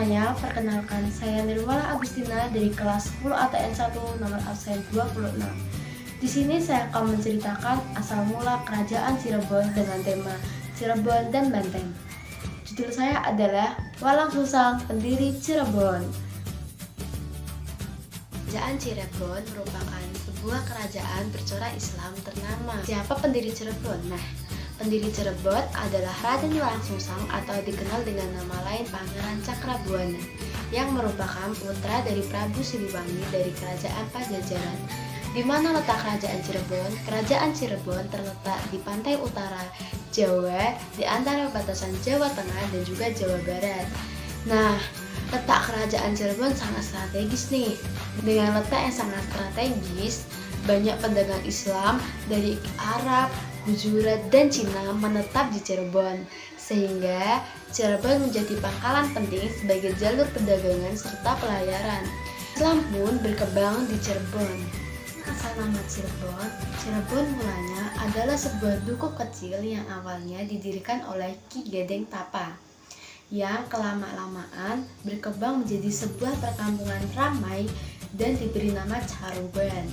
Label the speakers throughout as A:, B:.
A: semuanya, perkenalkan saya Nirmala Agustina dari kelas 10 ATN 1 nomor absen 26. Di sini saya akan menceritakan asal mula kerajaan Cirebon dengan tema Cirebon dan Banteng. Judul saya adalah Walang Sungsang, Pendiri Cirebon. Kerajaan Cirebon merupakan sebuah kerajaan bercorak Islam ternama. Siapa pendiri Cirebon? Pendiri Cirebon adalah Raden Walang Sungsang atau dikenal dengan nama lain Pangeran Cakrabuana yang merupakan putra dari Prabu Siliwangi dari Kerajaan Pajajaran. Di mana letak Kerajaan Cirebon? Kerajaan Cirebon terletak di pantai utara Jawa di antara batasan Jawa Tengah dan juga Jawa Barat. Letak Kerajaan Cirebon sangat strategis nih. Dengan letak yang sangat strategis, banyak pedagang Islam dari Arab, Gujarat, dan Cina menetap di Cirebon, sehingga Cirebon menjadi pangkalan penting sebagai jalur perdagangan serta pelayaran. Islam pun berkembang di Cirebon. Asal nama Cirebon, Cirebon mulanya adalah sebuah dukuh kecil yang awalnya didirikan oleh Ki Gedeng Tapa, yang kelama-lamaan berkembang menjadi sebuah perkampungan ramai dan diberi nama Caruban.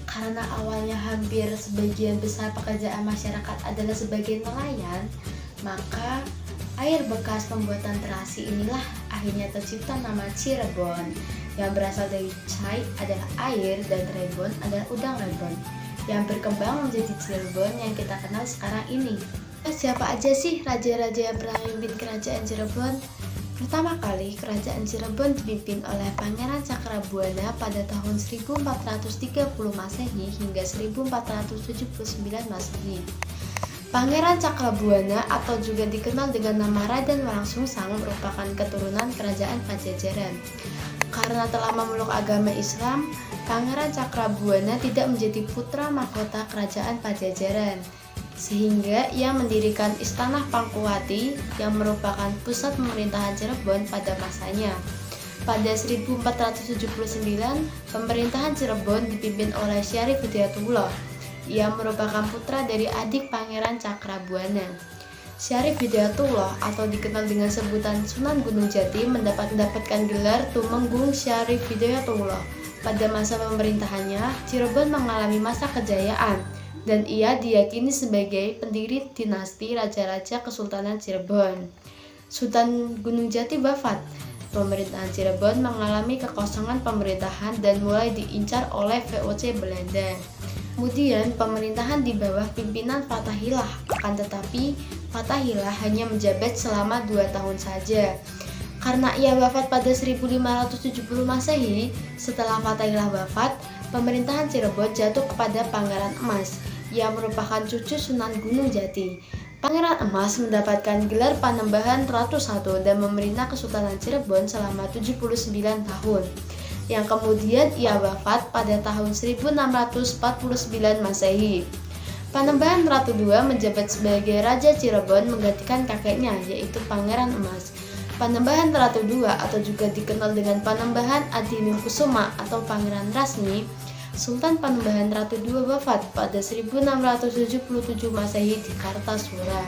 A: Karena awalnya hampir sebagian besar pekerjaan masyarakat adalah sebagai nelayan, maka air bekas pembuatan terasi inilah akhirnya tercipta nama Cirebon, yang berasal dari cai adalah air dan rebon adalah udang rebon, yang berkembang menjadi Cirebon yang kita kenal sekarang ini. Siapa aja sih raja-raja yang pernah memimpin kerajaan Cirebon? Pertama kali, kerajaan Cirebon dipimpin oleh Pangeran Cakrabuana pada tahun 1430 Masehi hingga 1479 Masehi. Pangeran Cakrabuana atau juga dikenal dengan nama Raden Walang Sungsang merupakan keturunan kerajaan Pajajaran. Karena telah memeluk agama Islam, Pangeran Cakrabuana tidak menjadi putra mahkota kerajaan Pajajaran, sehingga ia mendirikan Istana Pangkuwati yang merupakan pusat pemerintahan Cirebon pada masanya. Pada 1479, pemerintahan Cirebon dipimpin oleh Syarif Hidayatullah. Ia merupakan putra dari adik Pangeran Cakrabuana. Syarif Hidayatullah atau dikenal dengan sebutan Sunan Gunung Jati mendapatkan gelar Tumenggung Syarif Hidayatullah. Pada masa pemerintahannya, Cirebon mengalami masa kejayaan, dan ia diyakini sebagai pendiri dinasti Raja-Raja Kesultanan Cirebon. Sultan Gunung Jati wafat. Pemerintahan Cirebon mengalami kekosongan pemerintahan dan mulai diincar oleh VOC Belanda. Kemudian pemerintahan di bawah pimpinan Fathahillah, akan tetapi Fathahillah hanya menjabat selama 2 tahun saja. Karena ia wafat pada 1570 Masehi, setelah Fathahillah wafat, pemerintahan Cirebon jatuh kepada Pangeran Emas, yang merupakan cucu Sunan Gunung Jati. Pangeran Emas mendapatkan gelar Panembahan Ratu I dan memerintah Kesultanan Cirebon selama 79 tahun, yang kemudian ia wafat pada tahun 1649 Masehi. Panembahan Ratu II menjabat sebagai Raja Cirebon menggantikan kakeknya, yaitu Pangeran Emas. Panembahan Ratu II atau juga dikenal dengan Panembahan Adiningkusuma atau Pangeran Rasmi, Sultan Panembahan Ratu II wafat pada 1677 Masehi di Kartasura.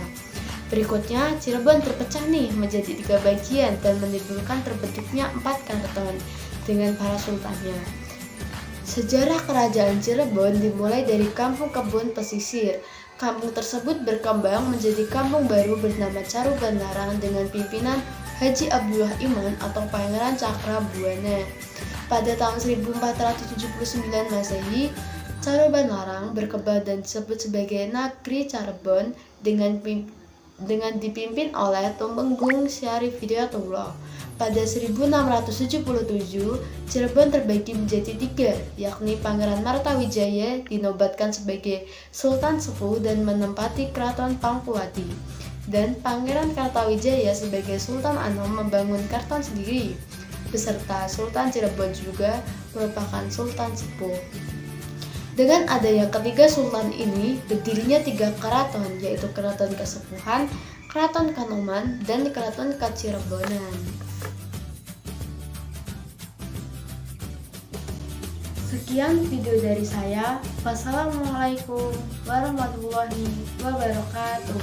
A: Berikutnya, Cirebon terpecah nih menjadi 3 bagian dan menimbulkan terbentuknya 4 karaton dengan para sultannya. Sejarah kerajaan Cirebon dimulai dari kampung kebun pesisir. Kampung tersebut berkembang menjadi kampung baru bernama Caruban Larang dengan pimpinan Haji Abdullah Iman atau Pangeran Cakrabuana. Pada tahun 1479 Masehi, Caruban Larang berkembang dan disebut sebagai Nagri Cirebon dengan dipimpin oleh Tumenggung Syarif Hidayatullah. Pada 1677, Cirebon terbagi menjadi 3, yakni Pangeran Martawijaya dinobatkan sebagai Sultan Sepuh dan menempati Keraton Pangkuwati, dan Pangeran Kartawijaya sebagai Sultan Anom membangun keraton sendiri, beserta Sultan Cirebon juga merupakan Sultan Sepuh. Dengan adanya ketiga sultan ini, berdirinya 3 keraton, yaitu Keraton Kasepuhan, Keraton Kanoman, dan Keraton Kacirebonan. Sekian video dari saya. Wassalamualaikum warahmatullahi wabarakatuh.